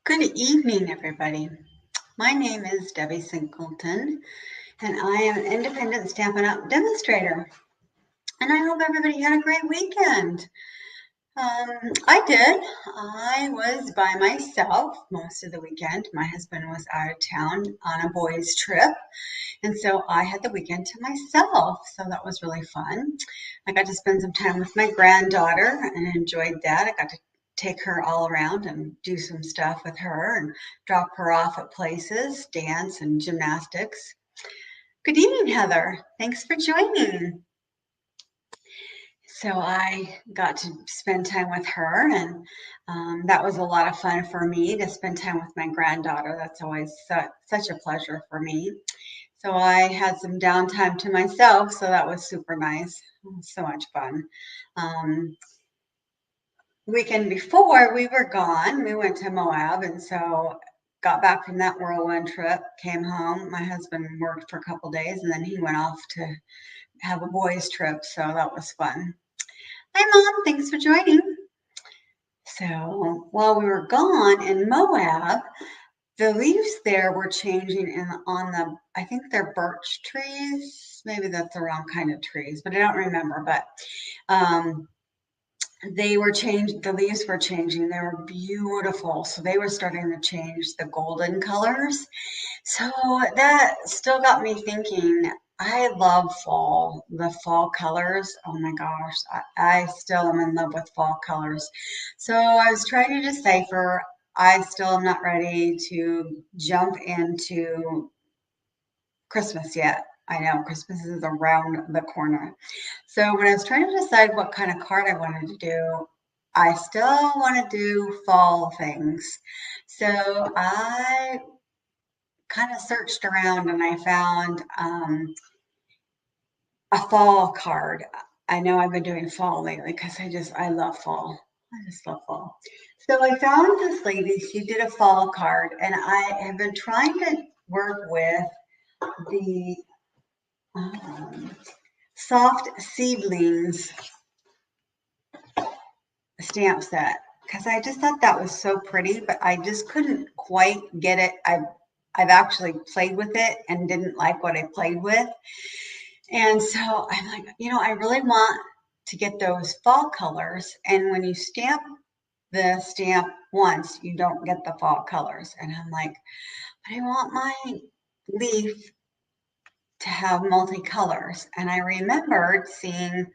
Good evening, everybody. My name is Debbie Singleton, and I am an independent Stampin' Up! Demonstrator. And I hope everybody had a great weekend. I did. I was by myself most of the weekend. My husband was out of town on a boys' trip, and so I had the weekend to myself. So that was really fun. I got to spend some time with my granddaughter and enjoyed that. I got to take her all around and do some stuff with her and drop her off at places, dance and gymnastics. Good evening, Heather. Thanks for joining. So I got to spend time with her, and that was a lot of fun for me to spend time with my granddaughter. That's always such a pleasure for me. So I had some downtime to myself, so that was super nice. So much fun. Weekend before we were gone, we went to Moab, and so got back from that whirlwind trip, came home. My husband worked for a couple days, and then he went off to have a boys' trip, so that was fun. Hi, Mom. Thanks for joining. So while we were gone in Moab, the leaves there were changing on the, I think they're birch trees. Maybe that's the wrong kind of trees, but I don't remember. But they were changed. The leaves were changing. They were beautiful. So they were starting to change the golden colors. So that still got me thinking. I love fall, the fall colors. Oh my gosh, I still am in love with fall colors. So I was trying to decipher. I still am not ready to jump into Christmas yet. I know Christmas is around the corner. So when I was trying to decide what kind of card I wanted to do, I still want to do fall things. So I kind of searched around and I found a fall card. I know I've been doing fall lately because I love fall. I just love fall. So I found this lady, she did a fall card, and I have been trying to work with the soft Seedlings stamp set because I just thought that was so pretty, but I just couldn't quite get it. I've actually played with it and didn't like what I played with. And so I'm like, I really want to get those fall colors. And when you stamp the stamp once, you don't get the fall colors. And I'm like, but I want my leaf to have multicolors. And I remembered seeing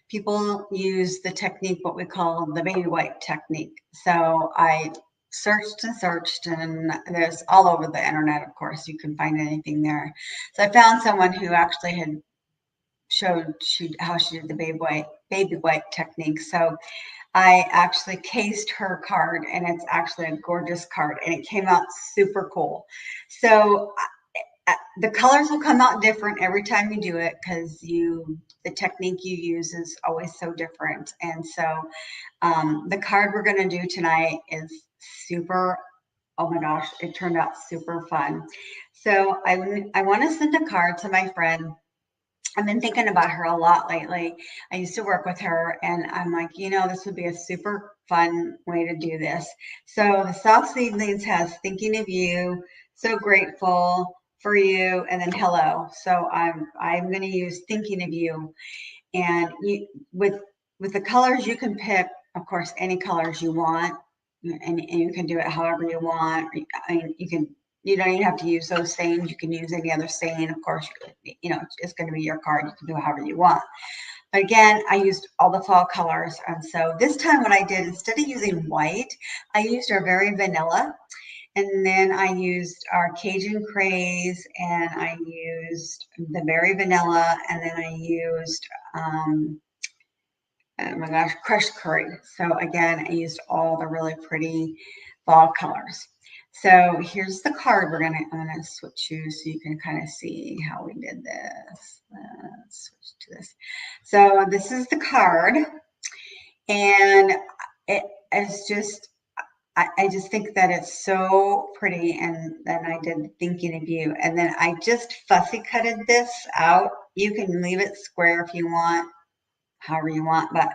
people use the technique, what we call the baby wipe technique. So I searched and searched, and there's all over the internet, of course, you can find anything there. So I found someone who actually had showed how she did the baby wipe technique. So I actually cased her card, and it's actually a gorgeous card, and it came out super cool. So the colors will come out different every time you do it because the technique you use is always so different. And so the card we're going to do tonight is super, oh my gosh, it turned out super fun. So I want to send a card to my friend. I've been thinking about her a lot lately. I used to work with her, and I'm like, this would be a super fun way to do this. So the Soft Seedlings has Thinking of You, So Grateful for You, and then Hello. So I'm going to use Thinking of You, and with the colors you can pick, of course, any colors you want, and you can do it however you want. I mean, you don't even have to use those sayings. You can use any other saying. Of course, it's going to be your card. You can do it however you want. But again, I used all the fall colors. And so this time what I did, instead of using white, I used our Very Vanilla. And then I used our Cajun Craze, and I used the Very Vanilla, and then I used, oh my gosh, Crushed Curry. So again, I used all the really pretty fall colors. So here's the card I'm gonna switch you so you can kind of see how we did this. Let's switch to this. So this is the card, and it's just, I just think that it's so pretty. And then I did Thinking of You, and then I just fussy cutted this out. You can leave it square if you want, however you want, but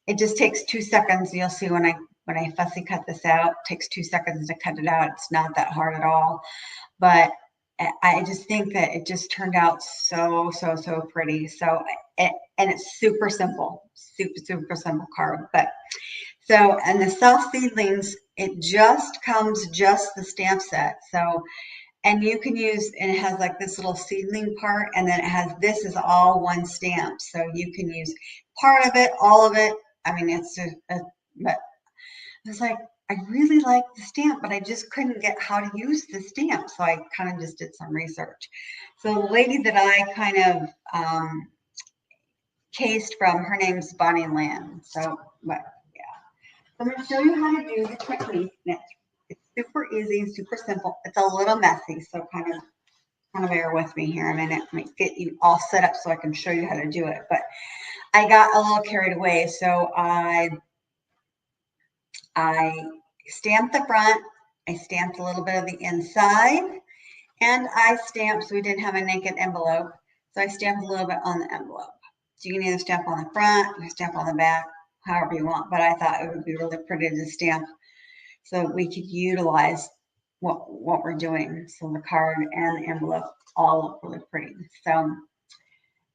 it just takes 2 seconds. You'll see when I when I fussy cut this out. It takes 2 seconds to cut it out. It's not that hard at all. But I just think that it just turned out so pretty. So, and it's super simple, super simple card. But so, and the soft seedlings, it just comes just the stamp set. So, and you can use, and it has like this little seedling part, and then it has, this is all one stamp. So you can use part of it, all of it. I mean, it's but I was like, I really like the stamp, but I just couldn't get how to use the stamp. So I kind of just did some research. So the lady that I kind of cased from, her name's Bonnie Land. So, but yeah. So I'm going to show you how to do the technique next. It's super easy, super simple. It's a little messy, so kind of bear with me here a minute. Let me get you all set up so I can show you how to do it. But I got a little carried away, so I stamped the front, I stamped a little bit of the inside, and I stamped, so we didn't have a naked envelope, so I stamped a little bit on the envelope. So you can either stamp on the front, you can stamp on the back, however you want, but I thought it would be really pretty to stamp so we could utilize what we're doing. So the card and the envelope all look really pretty. So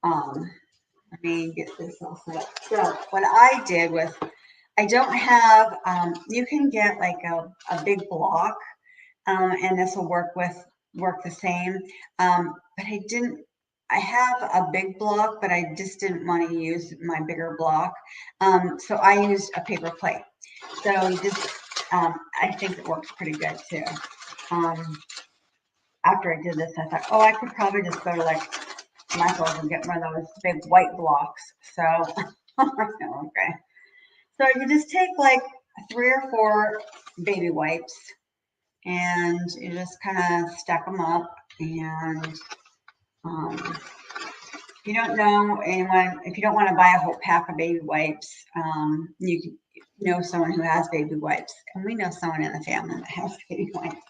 let me get this all set up. So what I did was, I don't have, you can get like a big block, and this will work the same. But I have a big block, but I just didn't want to use my bigger block. So I used a paper plate. So you just, I think it works pretty good too. After I did this, I thought, oh, I could probably just go to like Michael's and get one of those big white blocks. So, okay. So you just take like 3 or 4 baby wipes and you just kind of stack them up. And if you don't know anyone, if you don't want to buy a whole pack of baby wipes, you can know someone who has baby wipes. And we know someone in the family that has baby wipes.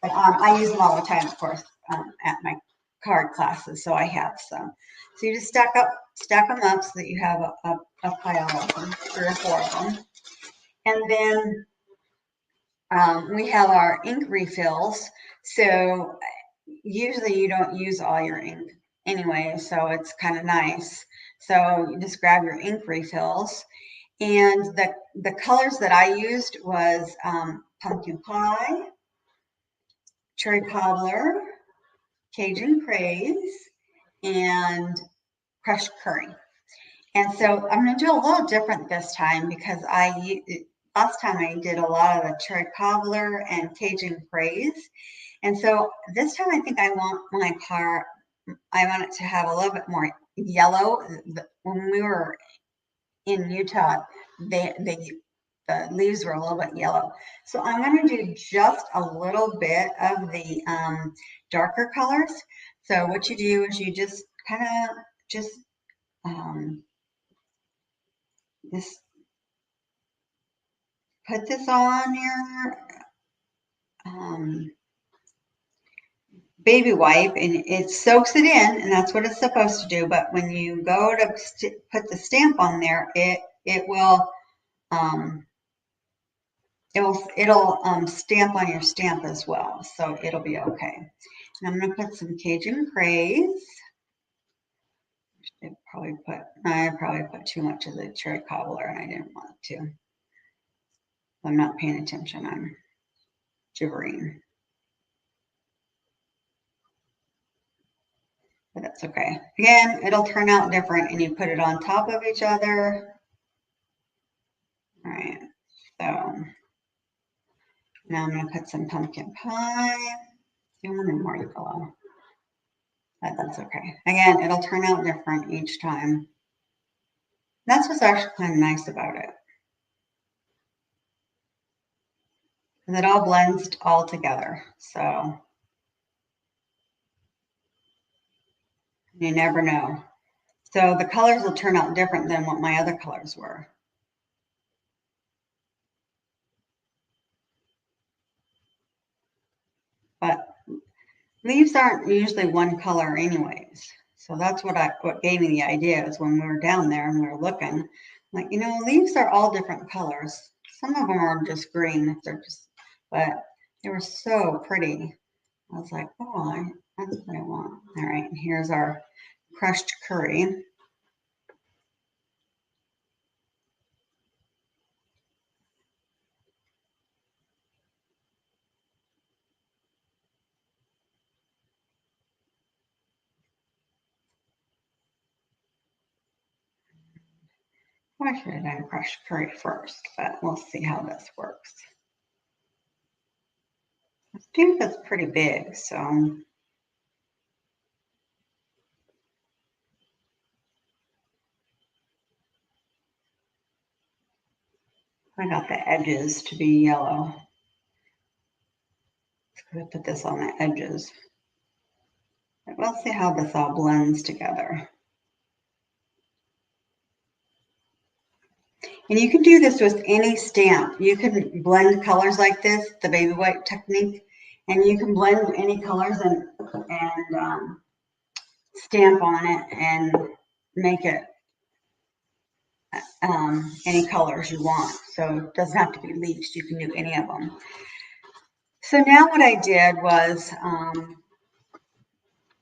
But I use them all the time, of course, at my card classes, so I have some. So you just stack them up so that you have a pile of them, 3 or 4 of them. And then we have our ink refills. So usually you don't use all your ink anyway, so it's kind of nice. So you just grab your ink refills. And the colors that I used was pumpkin pie, cherry cobbler, Cajun Craze, and crushed curry. And so I'm going to do a little different this time because last time I did a lot of the cherry cobbler and Cajun Craze. And so this time I think I want it to have a little bit more yellow. When we were in Utah, the leaves were a little bit yellow. So I'm going to do just a little bit of the darker colors. So what you do is you just kind of just put this on your baby wipe and it soaks it in, and that's what it's supposed to do. But when you go to put the stamp on there, it'll stamp on your stamp as well, so it'll be okay. And I'm going to put some Cajun Craze. I probably put too much of the cherry cobbler, and I didn't want to. I'm not paying attention. I'm gibbering. But that's okay. Again, it'll turn out different, and you put it on top of each other. All right. So now I'm going to put some pumpkin pie. I want more yellow. That's okay. Again, it'll turn out different each time. That's what's actually kind of nice about it. And it all blends all together. So you never know. So the colors will turn out different than what my other colors were. But leaves aren't usually one color anyways. So that's what gave me the idea is when we were down there and we were looking, like, leaves are all different colors. Some of them are just green, they're just, but they were so pretty. I was like, oh, that's what I want. All right, and here's our crushed curry. I should have done crushed curry first, but we'll see how this works. I think that's pretty big, so. I got the edges to be yellow. I'm going to put this on the edges. But we'll see how this all blends together. And you can do this with any stamp. You can blend colors like this, the baby white technique, and you can blend any colors and stamp on it and make it any colors you want. So it doesn't have to be leaves. You can do any of them. So now what I did was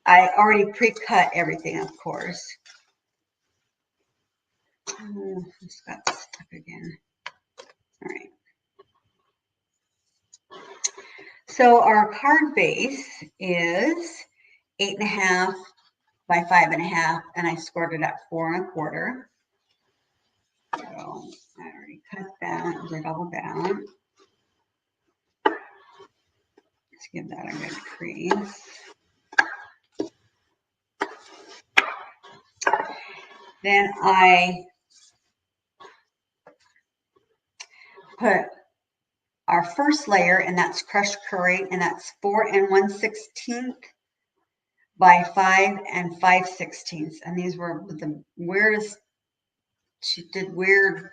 I already pre-cut everything, of course. Oh, it's got stuck again. All right. So our card base is 8.5 by 5.5, and I scored it at 4 1/4. So I already cut that, did all that. Let's give that a good crease. Then I put our first layer, and that's crushed curry, and that's 4 1/16 by 5 5/16. And these were the weirdest. She did weird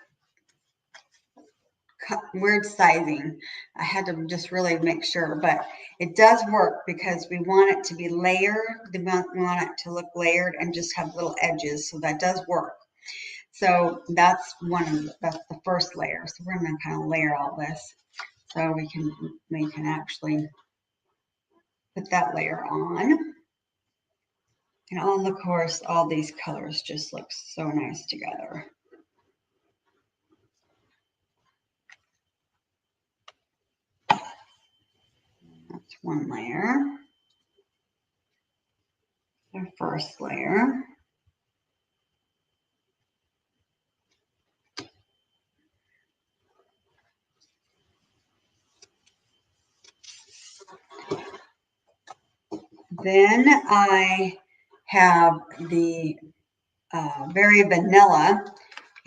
sizing. I had to just really make sure, but it does work because we want it to be layered. We want it to look layered and just have little edges, so that does work. So that's that's the first layer. So we're going to kind of layer all this so we can actually put that layer on. And of course, all these colors just look so nice together. That's one layer. The first layer. Then I have the very vanilla,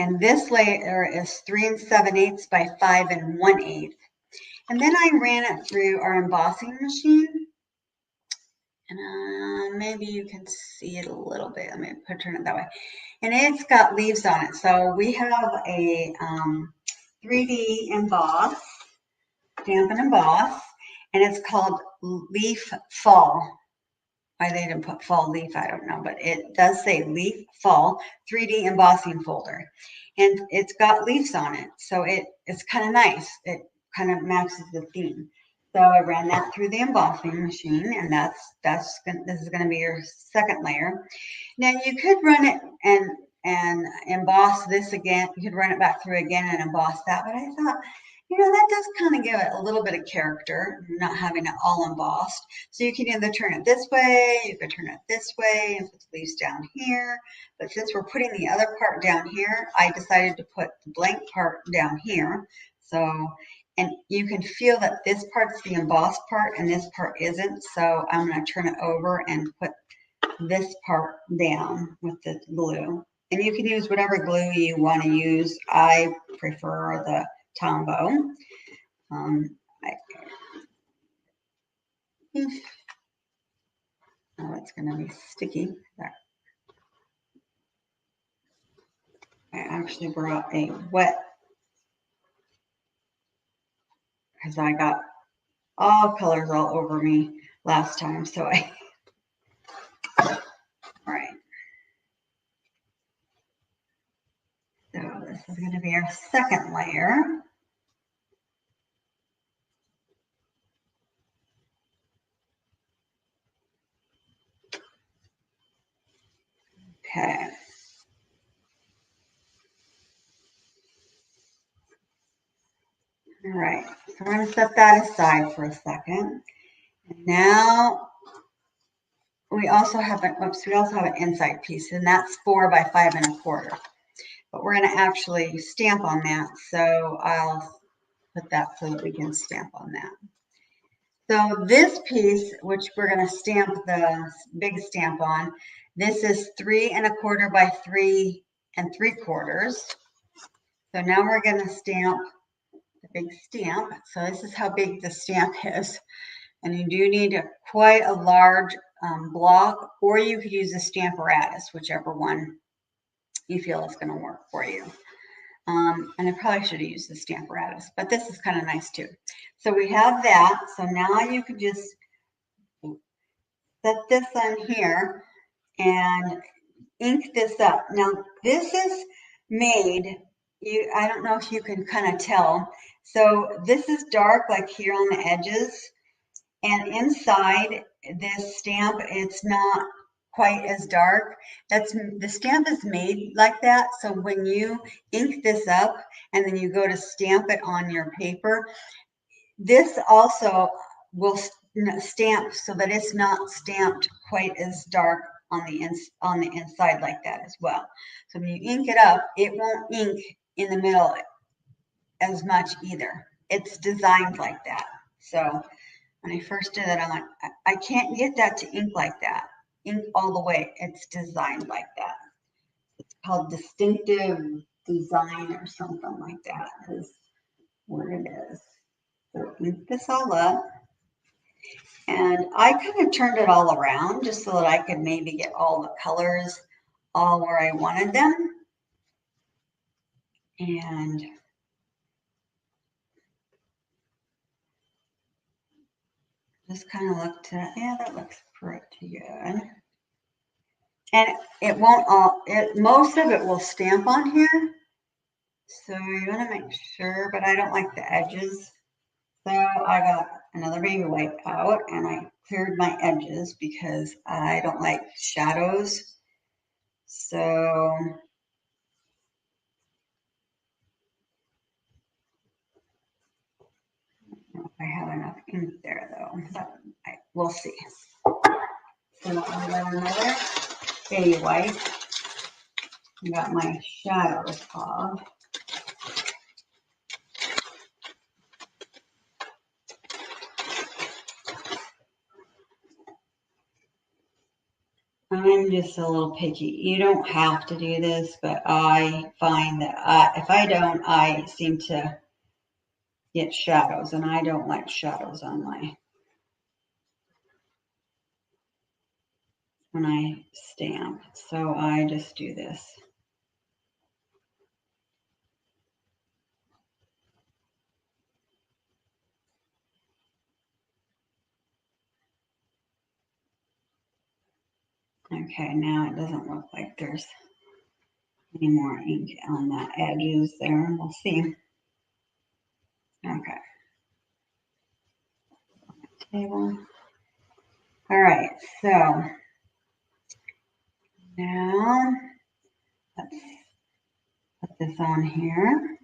and this layer is 3 7/8 by 5 1/8. And then I ran it through our embossing machine, and maybe you can see it a little bit. Let me turn it that way. And it's got leaves on it. So we have a 3D emboss, damp and emboss, and it's called Leaf Fall. Why they didn't put fall leaf, I don't know, but it does say Leaf Fall 3D embossing folder, and it's got leaves on it, so it's kind of nice. It kind of matches the theme. So I ran that through the embossing machine, and this is going to be your second layer. Now you could run it and emboss this again. You could run it back through again and emboss that, but I thought, that does kind of give it a little bit of character, not having it all embossed. So you can either turn it this way, you could turn it this way, and put the leaves down here. But since we're putting the other part down here, I decided to put the blank part down here. So, and you can feel that this part's the embossed part and this part isn't. So I'm going to turn it over and put this part down with the glue. And you can use whatever glue you want to use. I prefer the Tombow. Oh, it's going to be sticky. There. I actually brought a wet, because I got all colors all over me last time. So all right. So this is going to be our second layer. Okay. All right, so we're going to set that aside for a second. And now we also have an inside piece, and that's 4 by 5 1/4. But we're going to actually stamp on that, so I'll put that so that we can stamp on that. So this piece, which we're going to stamp the big stamp on, this is 3 1/4 by 3 3/4. So now we're going to stamp the big stamp. So this is how big the stamp is. And you do need quite a large block, or you could use a Stamparatus, whichever one you feel is going to work for you. And I probably should have used the Stamparatus, but this is kind of nice too. So we have that. So now you could just set this on here and ink this up. Now this is made, I don't know if you can kind of tell. So this is dark, like here on the edges. And inside this stamp, it's not quite as dark. The stamp is made like that. So when you ink this up and then you go to stamp it on your paper, this also will stamp so that it's not stamped quite as dark on the inside like that as well. So when you ink it up, it won't ink in the middle as much either. It's designed like that. So when I first did it, I'm like, I can't get that to ink like that. Ink all the way. It's designed like that. It's called distinctive design or something like that is what it is. So ink this all up. And I kind of turned it all around just so that I could maybe get all the colors all where I wanted them. And just kind of looked at, yeah, that looks pretty good. And it won't all, most of it will stamp on here. So you want to make sure, but I don't like the edges. So I got another baby wipe out and I cleared my edges because I don't like shadows. So I don't know if I have enough ink there though, but we'll see. So I got another baby wipe. I got my shadows off. I'm just a little picky. You don't have to do this, but I find that if I don't, I seem to get shadows, and I don't like shadows on when I stamp. So I just do this. Okay, now it doesn't look like there's any more ink on the edges there. We'll see. Okay. Table. All right, so now let's put this on here.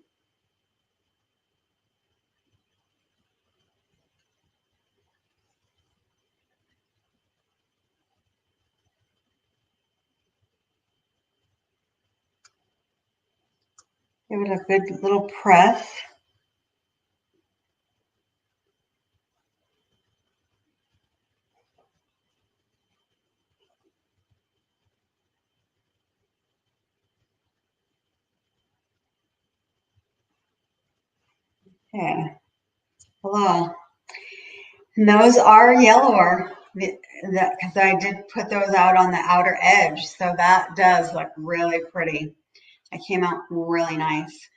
Give it a good little press. Okay. Hello. And those are yellower because I did put those out on the outer edge. So that does look really pretty. It came out really nice.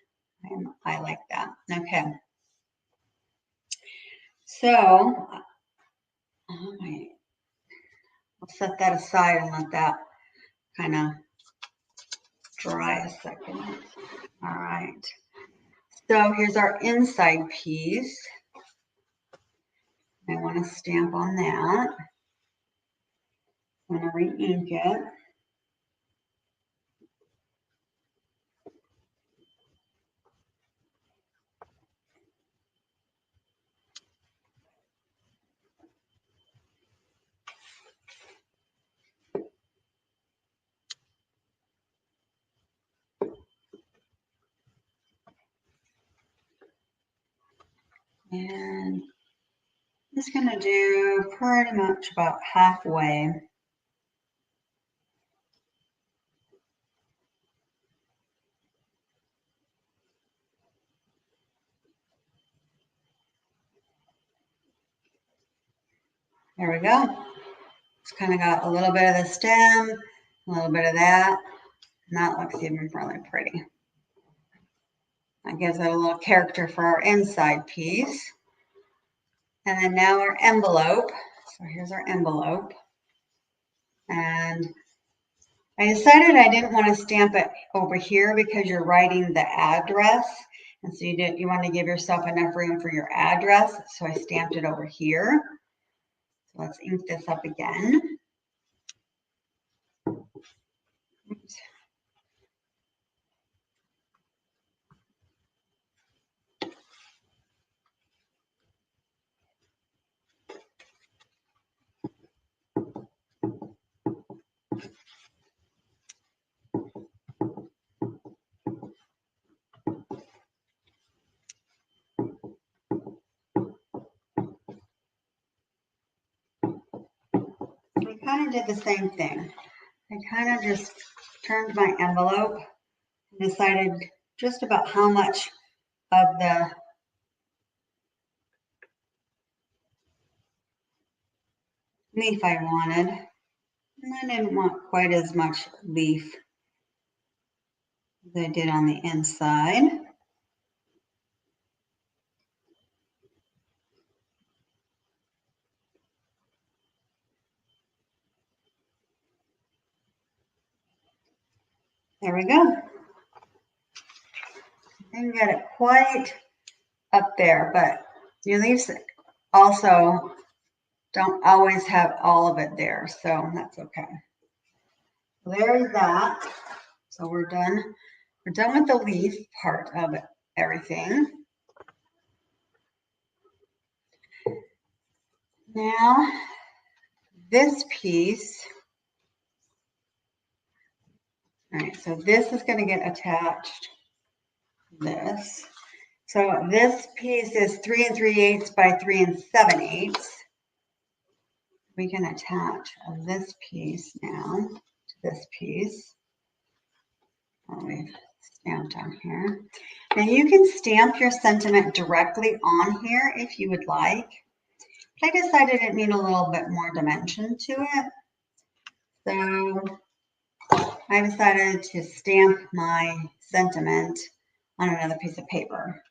And I like that. Okay. So I'll set that aside and let that kind of dry a second. All right. So here's our inside piece. I want to stamp on that. I'm going to re-ink it. And I'm just going to do pretty much about halfway. There we go. It's kind of got a little bit of the stem, a little bit of that, and that looks even really pretty. That gives it a little character for our inside piece. And then now our envelope. So here's our envelope. And I decided I didn't want to stamp it over here because you're writing the address. And so you want to give yourself enough room for your address. So I stamped it over here. So let's ink this up again. Oops. I kind of did the same thing. I kind of just turned my envelope and decided just about how much of the leaf I wanted. And I didn't want quite as much leaf as I did on the inside. There we go. I didn't get it quite up there, but your leaves also don't always have all of it there, so that's okay. There's that. So we're done. We're done with the leaf part of everything. Now, this piece, all right, so this is going to get attached to this. So this piece is 3 3/8 by 3 7/8. We can attach this piece now to this piece. Oh, we've stamped on here. Now you can stamp your sentiment directly on here if you would like. I decided it needed a little bit more dimension to it. So I decided to stamp my sentiment on another piece of paper.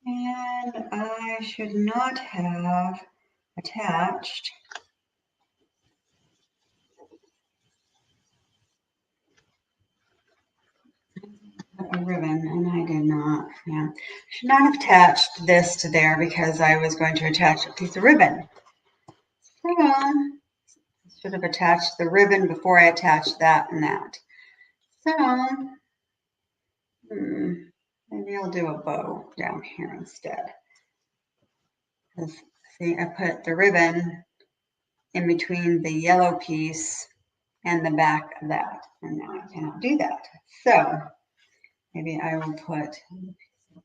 And I should not have attached a ribbon, and I did not. Yeah, should not have attached this to there because I was going to attach a piece of ribbon. So I should have attached the ribbon before I attached that and that. So maybe I'll do a bow down here instead. Because see, I put the ribbon in between the yellow piece and the back of that, and now I cannot do that. So maybe I will put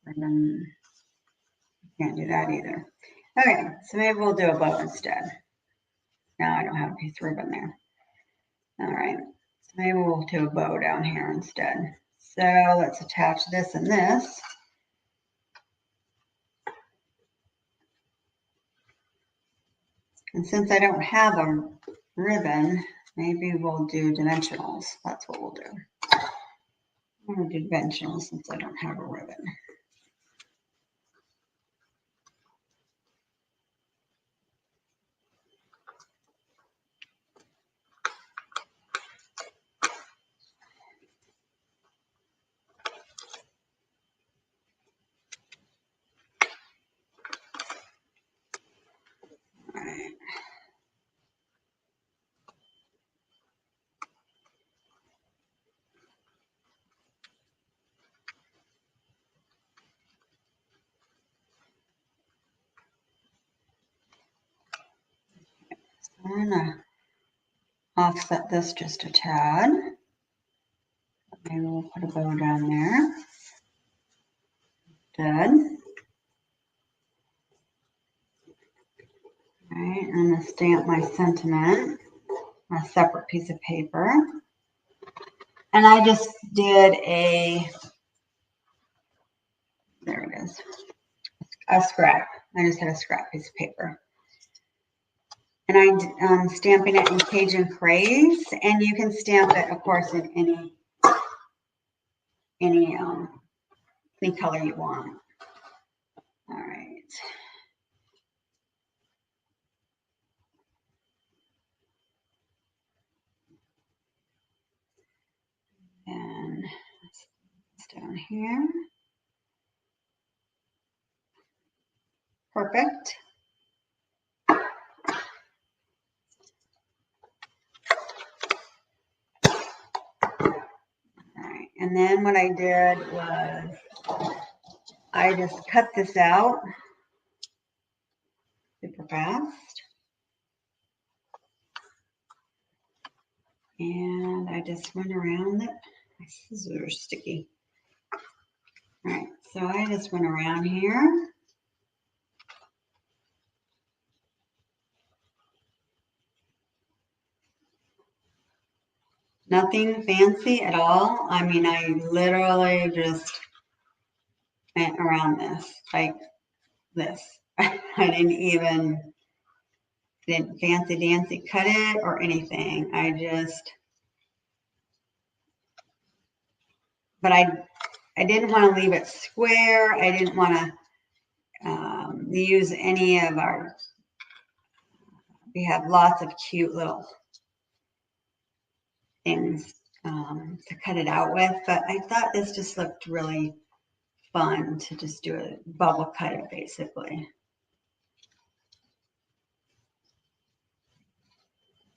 ribbon. Can't do that either. Okay, so maybe we'll do a bow instead. Now I don't have a piece of ribbon there. All right, so maybe we'll do a bow down here instead. So let's attach this and this. And since I don't have a ribbon, maybe we'll do dimensionals. That's what we'll do. I'm going to do dimensionals since I don't have a ribbon. All right. I'm going to offset this just a tad. Maybe we'll put a bow down there. good. All right, I'm going to stamp my sentiment on a separate piece of paper. And I just did there it is, a scrap. I just had a scrap piece of paper. And I'm stamping it in Cajun Craze, and you can stamp it, of course, in any color you want. All right. And it's down here. Perfect. All right, and then what I did was I just cut this out super fast. And I just went around it. My scissors are sticky. All right, so I just went around here. Nothing fancy at all. I mean, I literally just went around this, like this. I didn't fancy dancy cut it or anything. But I didn't want to leave it square. I didn't want to use any of we have lots of cute little things to cut it out with, but I thought this just looked really fun to just do a bubble cut it basically.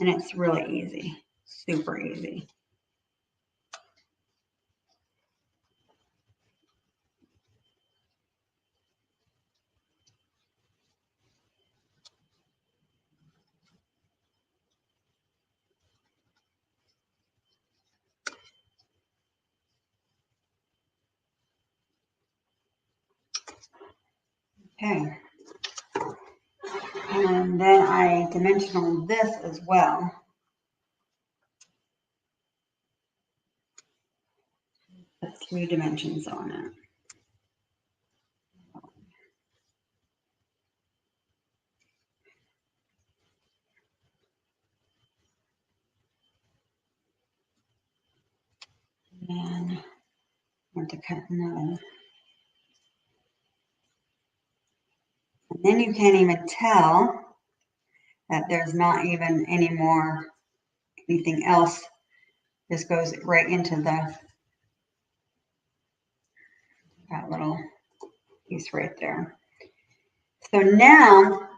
And it's really easy, super easy. Okay. And then I dimensional this as well. Put 3 dimensions on it. And I want to cut another. And then you can't even tell that there's not even anything else. This goes right into that little piece right there. So now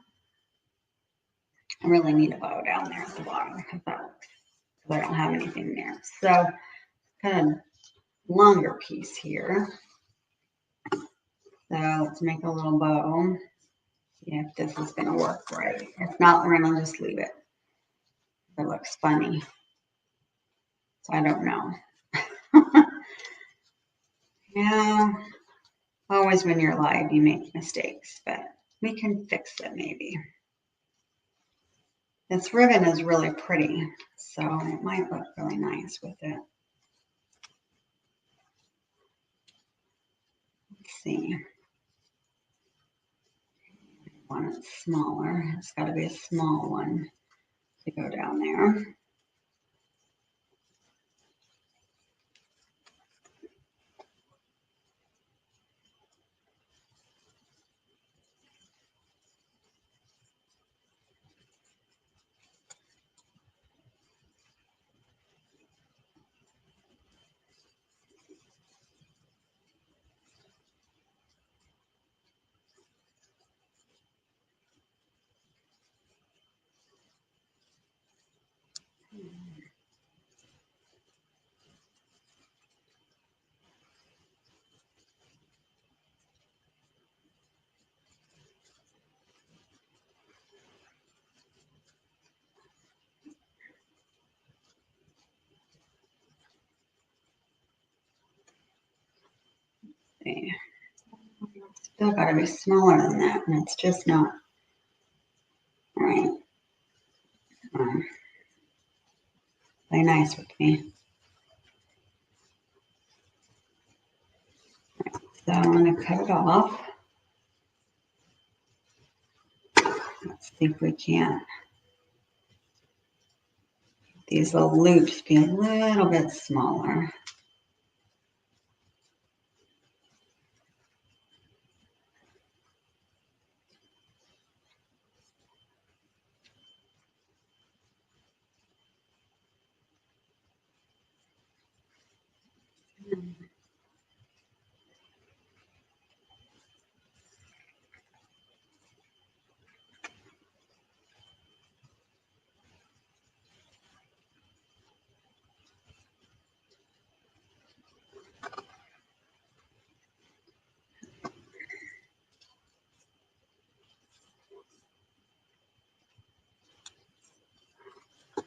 I really need a bow down there at the bottom because I don't have anything there. So kind of longer piece here. So let's make a little bow. See if this is going to work right. If not, we're going to just leave it. It looks funny. So I don't know. Yeah, always when you're live, you make mistakes, but we can fix it maybe. This ribbon is really pretty, so it might look really nice with it. Let's see. I want it smaller. It's got to be a small one to go down there. See. still got to be smaller than that, and it's just not. All right. Play nice with me. So I'm going to cut it off. Let's see if we can't. These little loops be a little bit smaller.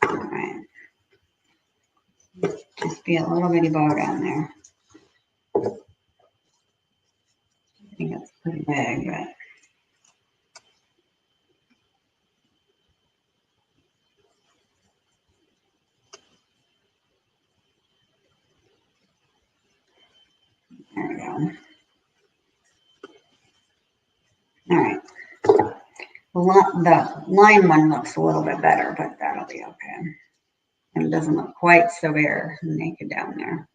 All right. Just be a little bitty bow down there. I think it's pretty big, but. There we go. All right. The line one looks a little bit better, but that'll be okay. And it doesn't look quite so bare and naked down there.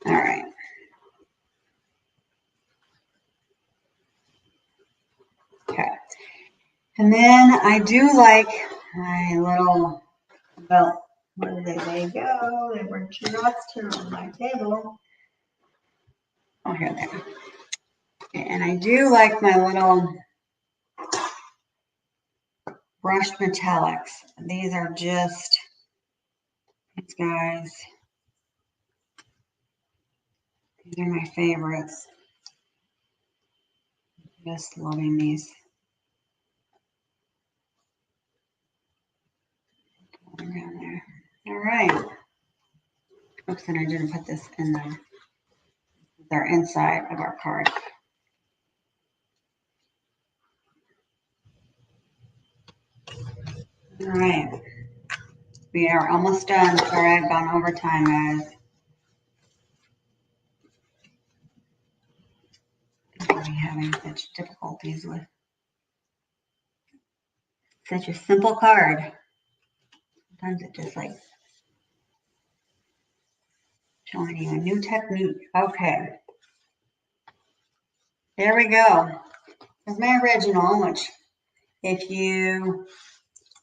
All right. Okay. And then I do like my little, well, where did they go? They were just here on my table. Oh, here they are. And I do like my little brushed metallics. These are just, these guys, these are my favorites. Just loving these. Down there. All right. Oops, and I didn't put this in there. They're inside of our card. All right. We are almost done. Sorry, I've gone over time, guys. I'm having such difficulties with such a simple card. Sometimes it just like showing you a new technique. Okay. There we go. There's my original, which if you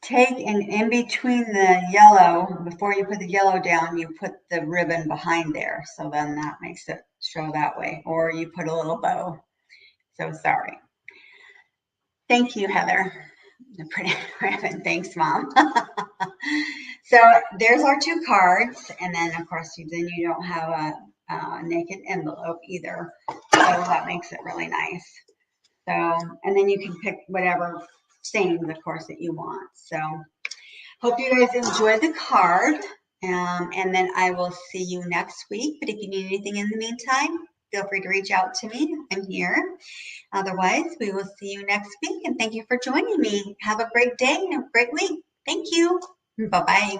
take and in between the yellow, before you put the yellow down, you put the ribbon behind there. So then that makes it show that way. Or you put a little bow. So sorry. Thank you, Heather. The pretty ribbon. Thanks, Mom. So there's our two cards. And then, of course, then you don't have a naked envelope either. So that makes it really nice. So, and then you can pick whatever sayings, of course, that you want. So hope you guys enjoy the card. And then I will see you next week. But if you need anything in the meantime, feel free to reach out to me. I'm here. Otherwise, we will see you next week. And thank you for joining me. Have a great day and a great week. Thank you. Bye-bye.